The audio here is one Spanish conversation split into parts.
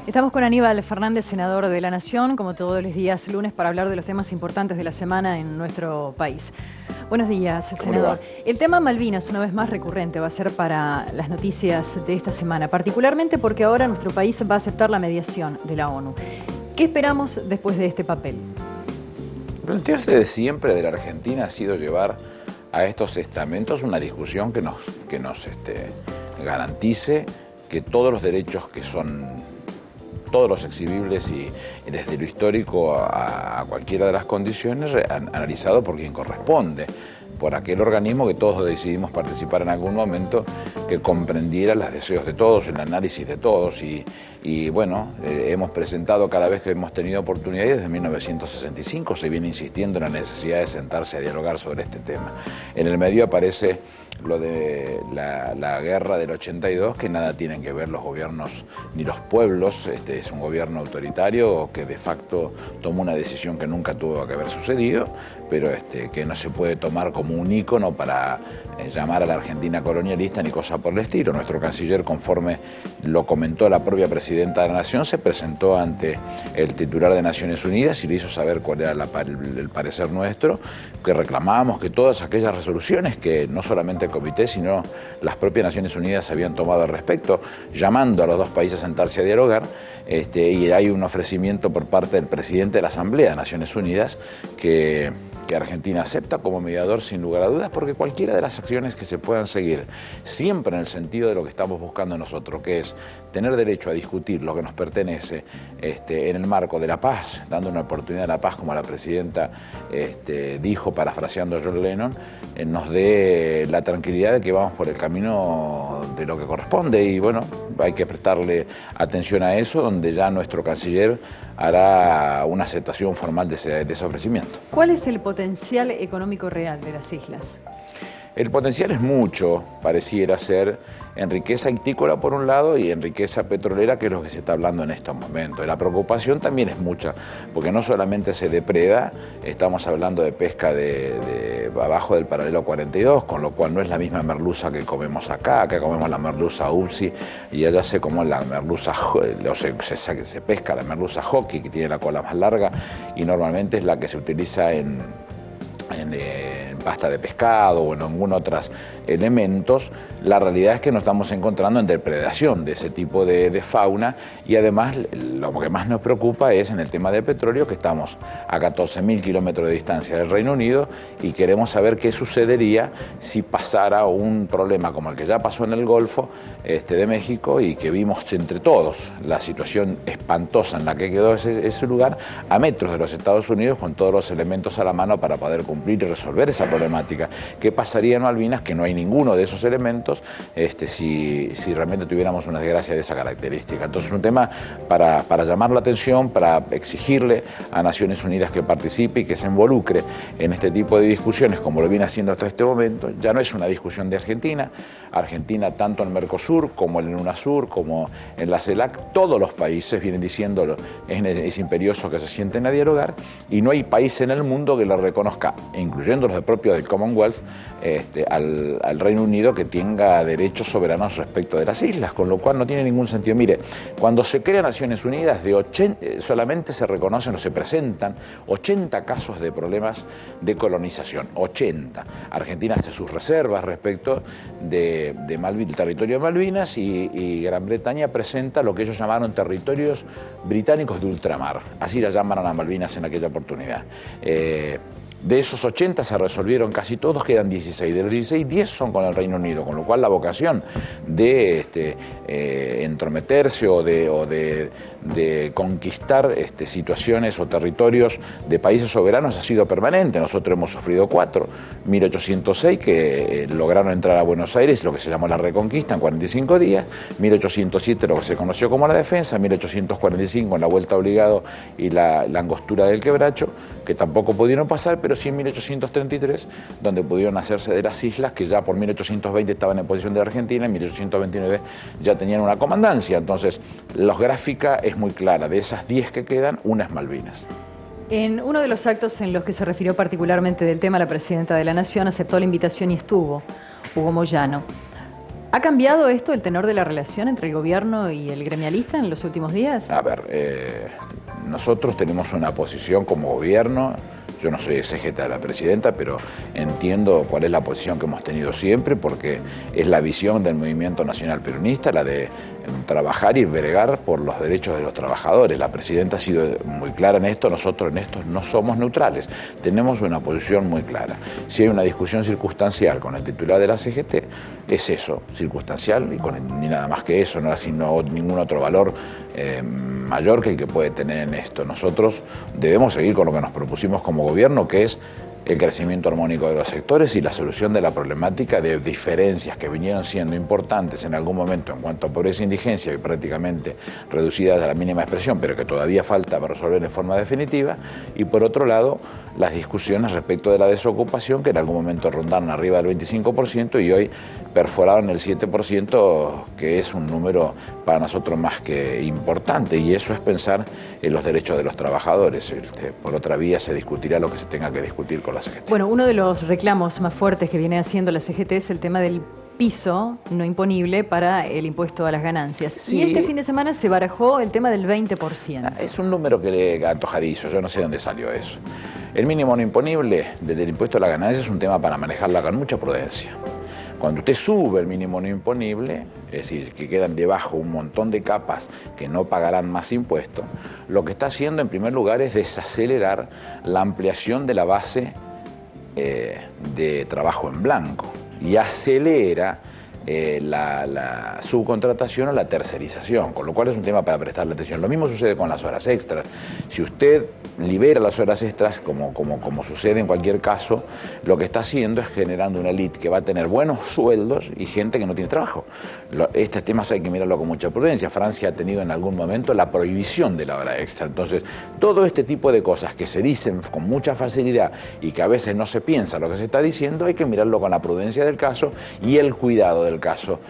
Estamos con Aníbal Fernández, senador de la Nación, como todos los días lunes, para hablar de los temas importantes de la semana en nuestro país. Buenos días, senador. El tema Malvinas, una vez más recurrente, va a ser para las noticias de esta semana, particularmente porque ahora nuestro país va a aceptar la mediación de la ONU. ¿Qué esperamos después de este papel? El planteo desde siempre de la Argentina ha sido llevar a estos estamentos una discusión que nos garantice que todos los derechos que son todos los exhibibles y desde lo histórico a cualquiera de las condiciones analizado por quien corresponde, por aquel organismo que todos decidimos participar en algún momento, que comprendiera los deseos de todos, el análisis de todos y bueno, hemos presentado cada vez que hemos tenido oportunidad y desde 1965 se viene insistiendo en la necesidad de sentarse a dialogar sobre este tema. En el medio aparece lo de la guerra del 82, que nada tienen que ver los gobiernos ni los pueblos. Es un gobierno autoritario que de facto tomó una decisión que nunca tuvo que haber sucedido, pero que no se puede tomar como un ícono para llamar a la Argentina colonialista ni cosa por el estilo. Nuestro canciller, conforme lo comentó la propia presidenta de la Nación, se presentó ante el titular de Naciones Unidas y le hizo saber cuál era el parecer nuestro, que reclamábamos que todas aquellas resoluciones que no solamente el comité, sino las propias Naciones Unidas habían tomado al respecto, llamando a los dos países a sentarse a dialogar, y hay un ofrecimiento por parte del presidente de la Asamblea de Naciones Unidas que Argentina acepta como mediador sin lugar a dudas, porque cualquiera de las acciones que se puedan seguir, siempre en el sentido de lo que estamos buscando nosotros, que es tener derecho a discutir lo que nos pertenece en el marco de la paz, dando una oportunidad a la paz, como la presidenta dijo, parafraseando a John Lennon, nos dé la tranquilidad de que vamos por el camino de lo que corresponde y bueno, hay que prestarle atención a eso, donde ya nuestro canciller hará una aceptación formal de ese ofrecimiento. ¿Cuál es el potencial económico real de las islas? El potencial es mucho, pareciera ser, en riqueza ictícola por un lado y en riqueza petrolera, que es lo que se está hablando en estos momentos. La preocupación también es mucha, porque no solamente se depreda, estamos hablando de pesca de abajo del paralelo 42, con lo cual no es la misma merluza que comemos acá comemos la merluza upsi, y allá se como la merluza, se pesca la merluza hockey, que tiene la cola más larga, y normalmente es la que se utiliza en pasta de pescado o en algún otros elementos. La realidad es que nos estamos encontrando en depredación de ese tipo de fauna y además lo que más nos preocupa es en el tema de petróleo, que estamos a 14.000 kilómetros de distancia del Reino Unido y queremos saber qué sucedería si pasara un problema como el que ya pasó en el Golfo de México y que vimos entre todos la situación espantosa en la que quedó ese lugar a metros de los Estados Unidos, con todos los elementos a la mano para poder cumplir y resolver esa problemática. ¿Qué pasaría en Malvinas? Que no hay ninguno de esos elementos si realmente tuviéramos una desgracia de esa característica. Entonces es un tema para llamar la atención, para exigirle a Naciones Unidas que participe y que se involucre en este tipo de discusiones, como lo viene haciendo hasta este momento. Ya no es una discusión de Argentina. Argentina, tanto en Mercosur como en UNASUR, como en la CELAC, todos los países vienen diciéndolo, es imperioso que se sienten a dialogar y no hay país en el mundo que lo reconozca, incluyendo los propios del Commonwealth, al Reino Unido, que tenga derechos soberanos respecto de las islas, con lo cual no tiene ningún sentido. Mire, cuando se crea Naciones Unidas, solamente se reconocen o se presentan 80 casos de problemas de colonización, 80. Argentina hace sus reservas respecto del territorio de Malvinas y Gran Bretaña presenta lo que ellos llamaron territorios británicos de ultramar, así la llamaron a Malvinas en aquella oportunidad. De esos 80 se resolvieron casi todos, quedan 16. De los 16, 10 son con el Reino Unido, con lo cual la vocación de entrometerse o de conquistar situaciones o territorios de países soberanos ha sido permanente. Nosotros hemos sufrido 4, 1806 que lograron entrar a Buenos Aires, lo que se llamó la Reconquista en 45 días, 1807 lo que se conoció como la defensa, 1845 en la vuelta obligado y la angostura del Quebracho, que tampoco pudieron pasar, pero sí en 1833, donde pudieron hacerse de las islas, que ya por 1820 estaban en posición de la Argentina, en 1829 ya tenían una comandancia. Entonces, la gráfica es muy clara, de esas 10 que quedan, una es Malvinas. En uno de los actos en los que se refirió particularmente del tema, la presidenta de la Nación aceptó la invitación y estuvo Hugo Moyano. ¿Ha cambiado esto, el tenor de la relación entre el gobierno y el gremialista en los últimos días? A ver, nosotros tenemos una posición como gobierno. Yo no soy exégeta de la presidenta, pero entiendo cuál es la posición que hemos tenido siempre, porque es la visión del movimiento nacional peronista, la de trabajar y bregar por los derechos de los trabajadores. La presidenta ha sido muy clara en esto, nosotros en esto no somos neutrales, tenemos una posición muy clara. Si hay una discusión circunstancial con el titular de la CGT, es eso, circunstancial, y ni nada más que eso, no hay ningún otro valor mayor que el que puede tener en esto. Nosotros debemos seguir con lo que nos propusimos como gobierno, que es el crecimiento armónico de los sectores y la solución de la problemática de diferencias que vinieron siendo importantes en algún momento en cuanto a pobreza e indigencia, y prácticamente reducidas a la mínima expresión, pero que todavía falta para resolver de forma definitiva, y por otro lado, las discusiones respecto de la desocupación, que en algún momento rondaron arriba del 25% y hoy perforaron el 7%, que es un número para nosotros más que importante, y eso es pensar en los derechos de los trabajadores. Por otra vía se discutirá lo que se tenga que discutir con la CGT. Bueno, uno de los reclamos más fuertes que viene haciendo la CGT es el tema del piso no imponible para el impuesto a las ganancias. Sí. Y este fin de semana se barajó el tema del 20%. Es un número que le antojadizo, yo no sé dónde salió eso. El mínimo no imponible del impuesto a la ganancia es un tema para manejarla con mucha prudencia. Cuando usted sube el mínimo no imponible, es decir, que quedan debajo un montón de capas que no pagarán más impuestos, lo que está haciendo en primer lugar es desacelerar la ampliación de la base de trabajo en blanco y acelera la subcontratación o la tercerización, con lo cual es un tema para prestarle atención. Lo mismo sucede con las horas extras. Si usted libera las horas extras, como sucede en cualquier caso, lo que está haciendo es generando una élite que va a tener buenos sueldos y gente que no tiene trabajo. Estos temas hay que mirarlo con mucha prudencia. Francia ha tenido en algún momento la prohibición de la hora extra. Entonces, todo este tipo de cosas que se dicen con mucha facilidad y que a veces no se piensa lo que se está diciendo, hay que mirarlo con la prudencia del caso y el cuidado del caso.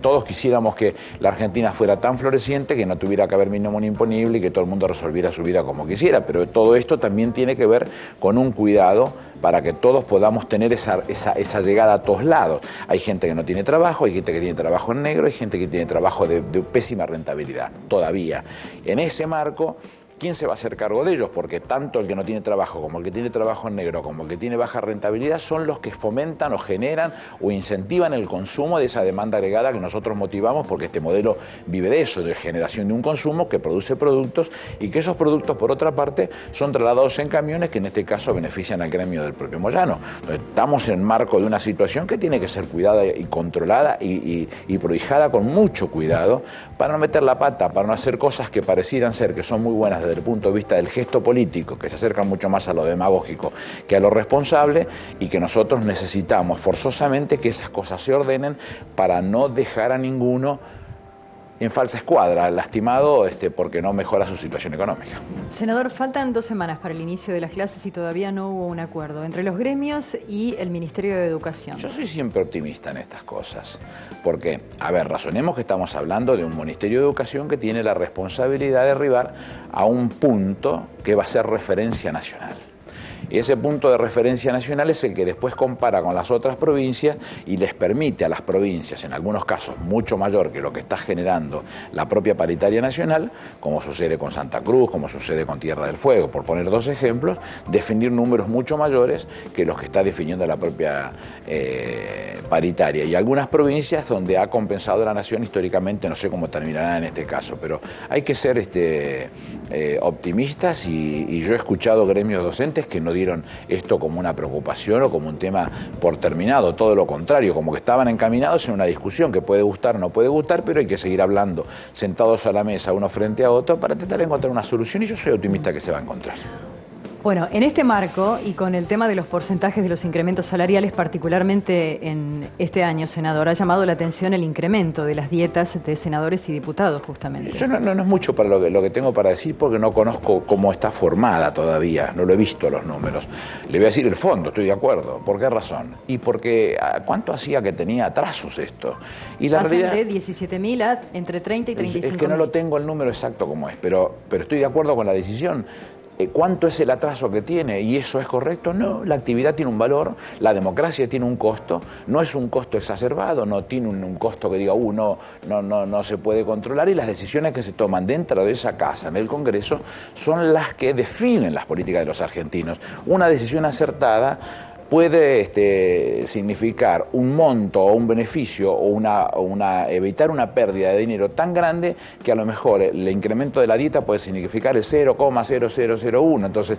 Todos quisiéramos que la Argentina fuera tan floreciente que no tuviera que haber mínimo imponible y que todo el mundo resolviera su vida como quisiera, pero todo esto también tiene que ver con un cuidado para que todos podamos tener esa llegada a todos lados. Hay gente que no tiene trabajo, hay gente que tiene trabajo en negro, hay gente que tiene trabajo de pésima rentabilidad, todavía. En ese marco, ¿quién se va a hacer cargo de ellos? Porque tanto el que no tiene trabajo como el que tiene trabajo en negro como el que tiene baja rentabilidad son los que fomentan o generan o incentivan el consumo de esa demanda agregada que nosotros motivamos, porque este modelo vive de eso, de generación de un consumo que produce productos y que esos productos, por otra parte, son trasladados en camiones que en este caso benefician al gremio del propio Moyano. Entonces, estamos en el marco de una situación que tiene que ser cuidada y controlada y prohijada con mucho cuidado para no meter la pata, para no hacer cosas que parecieran ser que son muy buenas desde el punto de vista del gesto político, que se acercan mucho más a lo demagógico que a lo responsable, y que nosotros necesitamos forzosamente que esas cosas se ordenen para no dejar a ninguno en falsa escuadra, lastimado porque no mejora su situación económica. Senador, faltan 2 semanas para el inicio de las clases y todavía no hubo un acuerdo entre los gremios y el Ministerio de Educación. Yo soy siempre optimista en estas cosas, porque, a ver, razonemos que estamos hablando de un Ministerio de Educación que tiene la responsabilidad de arribar a un punto que va a ser referencia nacional. Y ese punto de referencia nacional es el que después compara con las otras provincias y les permite a las provincias, en algunos casos mucho mayor que lo que está generando la propia paritaria nacional, como sucede con Santa Cruz, como sucede con Tierra del Fuego, por poner 2 ejemplos, definir números mucho mayores que los que está definiendo la propia paritaria. Y algunas provincias donde ha compensado la nación históricamente, no sé cómo terminará en este caso, pero hay que ser optimistas y yo he escuchado gremios docentes que no dieron esto como una preocupación o como un tema por terminado, todo lo contrario, como que estaban encaminados en una discusión que puede gustar o no puede gustar, pero hay que seguir hablando sentados a la mesa uno frente a otro para intentar encontrar una solución, y yo soy optimista que se va a encontrar. Bueno, en este marco y con el tema de los porcentajes de los incrementos salariales, particularmente en este año, senador, ha llamado la atención el incremento de las dietas de senadores y diputados, justamente. Yo no es mucho para lo que tengo para decir, porque no conozco cómo está formada todavía, no lo he visto los números. Le voy a decir el fondo, estoy de acuerdo. ¿Por qué razón? Y porque ¿cuánto hacía que tenía atrasos esto? Y la pasan realidad, de 17.000 a entre 30 y 35.000. Es que no lo tengo el número exacto como es, pero estoy de acuerdo con la decisión. ¿Cuánto es el atraso que tiene? ¿Y eso es correcto? No, la actividad tiene un valor, la democracia tiene un costo, no es un costo exacerbado, no tiene un costo que diga, no se puede controlar, y las decisiones que se toman dentro de esa casa, en el Congreso, son las que definen las políticas de los argentinos. Una decisión acertada puede significar un monto o un beneficio o evitar una pérdida de dinero tan grande que a lo mejor el incremento de la dieta puede significar el 0,0001. Entonces,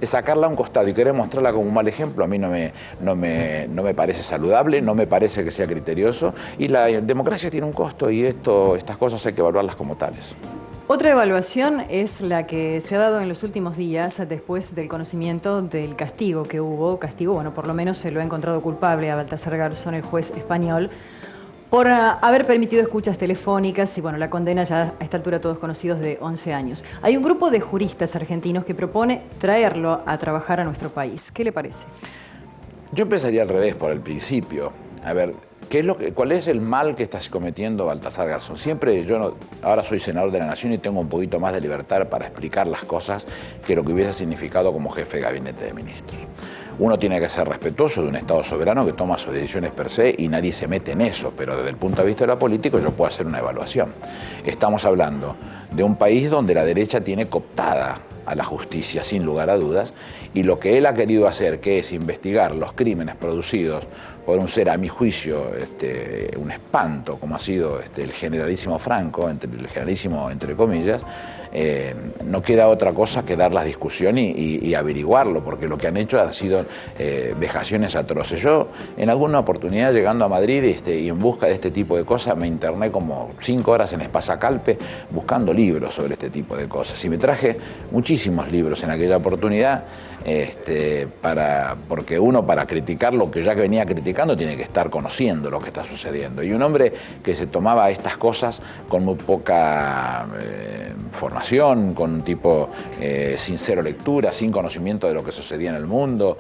sacarla a un costado y querer mostrarla como un mal ejemplo a mí no me parece saludable, no me parece que sea criterioso, y la democracia tiene un costo y estas cosas hay que evaluarlas como tales. Otra evaluación es la que se ha dado en los últimos días después del conocimiento del castigo que hubo. Castigo, bueno, por lo menos se lo ha encontrado culpable a Baltasar Garzón, el juez español, por haber permitido escuchas telefónicas y, bueno, la condena ya a esta altura todos conocidos de 11 años. Hay un grupo de juristas argentinos que propone traerlo a trabajar a nuestro país. ¿Qué le parece? Yo empezaría al revés, por el principio. A ver, ¿cuál es el mal que está cometiendo Baltasar Garzón? Siempre ahora soy senador de la Nación y tengo un poquito más de libertad para explicar las cosas que lo que hubiese significado como jefe de gabinete de ministros. Uno tiene que ser respetuoso de un Estado soberano que toma sus decisiones per se y nadie se mete en eso, pero desde el punto de vista de lo político yo puedo hacer una evaluación. Estamos hablando de un país donde la derecha tiene cooptada a la justicia, sin lugar a dudas, y lo que él ha querido hacer, que es investigar los crímenes producidos por un ser, a mi juicio, un espanto, como ha sido el generalísimo Franco, el generalísimo entre comillas, no queda otra cosa que dar la discusión y averiguarlo, porque lo que han hecho ha sido vejaciones atroces. Yo, en alguna oportunidad, llegando a Madrid y en busca de este tipo de cosas, me interné como 5 horas en Espasacalpe buscando libros sobre este tipo de cosas. Y me traje muchísimos libros en aquella oportunidad, porque uno, para criticar lo que ya venía criticando, tiene que estar conociendo lo que está sucediendo. Y un hombre que se tomaba estas cosas con muy poca formación, con un tipo sin cero lectura, sin conocimiento de lo que sucedía en el mundo,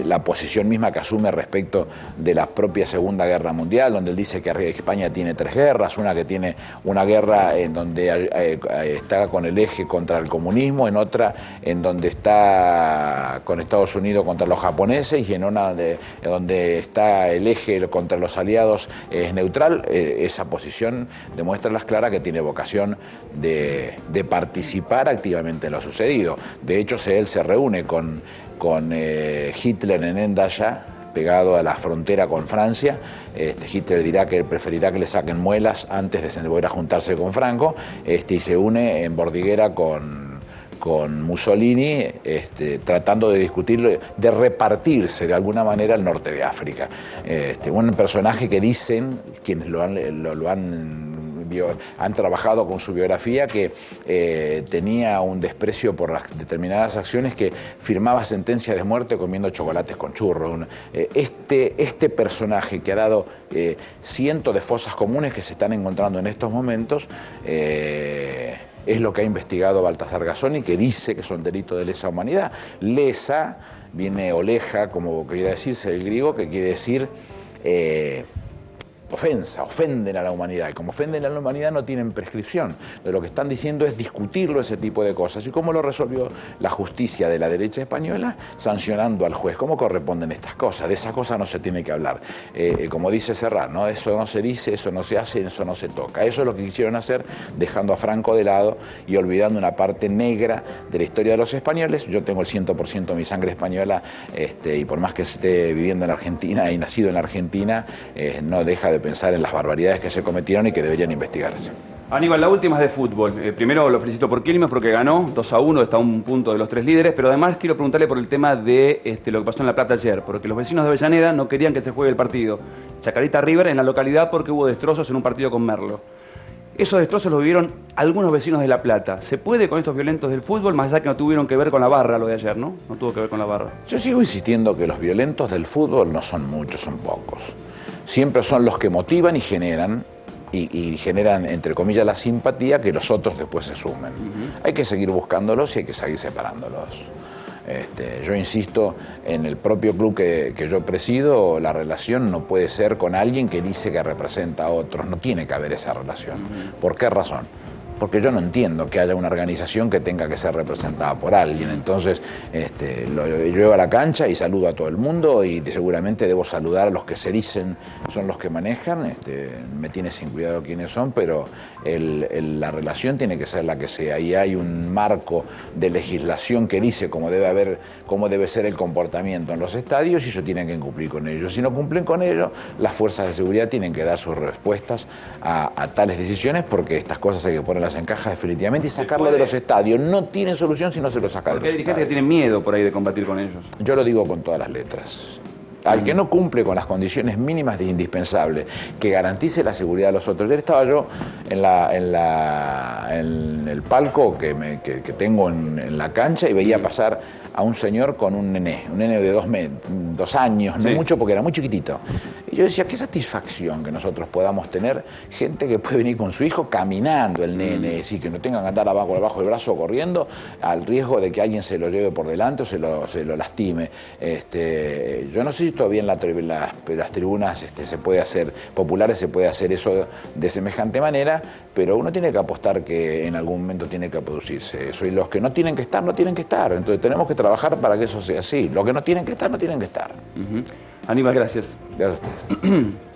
la posición misma que asume respecto de la propia Segunda Guerra Mundial, donde él dice que España tiene 3 guerras, una que tiene una guerra en donde está con el eje contra el comunismo, en otra en donde está con Estados Unidos contra los japoneses, y en una donde está el eje contra los aliados es neutral. Esa posición demuestra a las claras que tiene vocación de participar activamente en lo sucedido. De hecho, él se reúne con Hitler en Endaya, pegado a la frontera con Francia. Hitler dirá que preferirá que le saquen muelas antes de volver a juntarse con Franco, y se une en Bordiguera con Mussolini, tratando de discutir, de repartirse de alguna manera el norte de África. Un personaje que dicen quienes han trabajado con su biografía, que tenía un desprecio por las determinadas acciones, que firmaba sentencias de muerte comiendo chocolates con churros. Este personaje que ha dado cientos de fosas comunes que se están encontrando en estos momentos, es lo que ha investigado Baltasar Garzón, y que dice que son delitos de lesa humanidad. Lesa viene oleja, como quería decirse del griego, que quiere decir ofensa, ofenden a la humanidad, y como ofenden a la humanidad no tienen prescripción. Pero lo que están diciendo es discutirlo, ese tipo de cosas. ¿Y cómo lo resolvió la justicia de la derecha española? Sancionando al juez. ¿Cómo corresponden estas cosas? De esas cosas no se tiene que hablar. Como dice Serrat, ¿no? Eso no se dice, eso no se hace, eso no se toca. Eso es lo que quisieron hacer, dejando a Franco de lado y olvidando una parte negra de la historia de los españoles. Yo tengo el 100% de mi sangre española, y por más que esté viviendo en Argentina y nacido en Argentina, no deja de pensar en las barbaridades que se cometieron y que deberían investigarse. Aníbal, la última es de fútbol. Primero lo felicito por Quilmes porque ganó 2-1, está a un punto de los 3 líderes, pero además quiero preguntarle por el tema de lo que pasó en La Plata ayer, porque los vecinos de Avellaneda no querían que se juegue el partido Chacarita River en la localidad porque hubo destrozos en un partido con Merlo. Esos destrozos los vivieron algunos vecinos de La Plata. ¿Se puede con estos violentos del fútbol, más allá que no tuvieron que ver con la barra lo de ayer, no? No tuvo que ver con la barra. Yo sigo insistiendo que los violentos del fútbol no son muchos, son pocos. Siempre son los que motivan y generan, y generan, entre comillas, la simpatía que los otros después se sumen. Hay que seguir buscándolos y hay que seguir separándolos. Yo insisto, en el propio club que yo presido, la relación no puede ser con alguien que dice que representa a otros. No tiene que haber esa relación. ¿Por qué razón? porque yo no entiendo que haya una organización que tenga que ser representada por alguien. Entonces, lo llevo a la cancha y saludo a todo el mundo, y seguramente debo saludar a los que se dicen son los que manejan. Me tiene sin cuidado quiénes son, pero la relación tiene que ser la que sea, y hay un marco de legislación que dice cómo debe ser el comportamiento en los estadios, y ellos tienen que cumplir con ello. Si no cumplen con ello, las fuerzas de seguridad tienen que dar sus respuestas a tales decisiones, porque estas cosas hay que ponerlas en caja definitivamente y sacarlo de los estadios. No tienen solución si no se lo saca de los estadios. Hay dirigentes que tienen miedo por ahí de combatir con ellos. Yo lo digo con todas las letras. Al que no cumple con las condiciones mínimas de indispensable que garantice la seguridad de los otros. Ayer estaba yo en el palco que tengo en la cancha, y veía pasar a un señor con un nene de 2 años, no mucho porque era muy chiquitito. Y yo decía, qué satisfacción que nosotros podamos tener gente que puede venir con su hijo caminando, el nene, sí, que no tengan que andar abajo del brazo corriendo al riesgo de que alguien se lo lleve por delante o se lo lastime. Yo no sé si todavía en las tribunas se puede hacer populares, se puede hacer eso de semejante manera, pero uno tiene que apostar que en algún momento tiene que producirse eso, y los que no tienen que estar, no tienen que estar. Entonces tenemos que trabajar para que eso sea así. Los que no tienen que estar, no tienen que estar. Aníbal, gracias. Gracias a ustedes.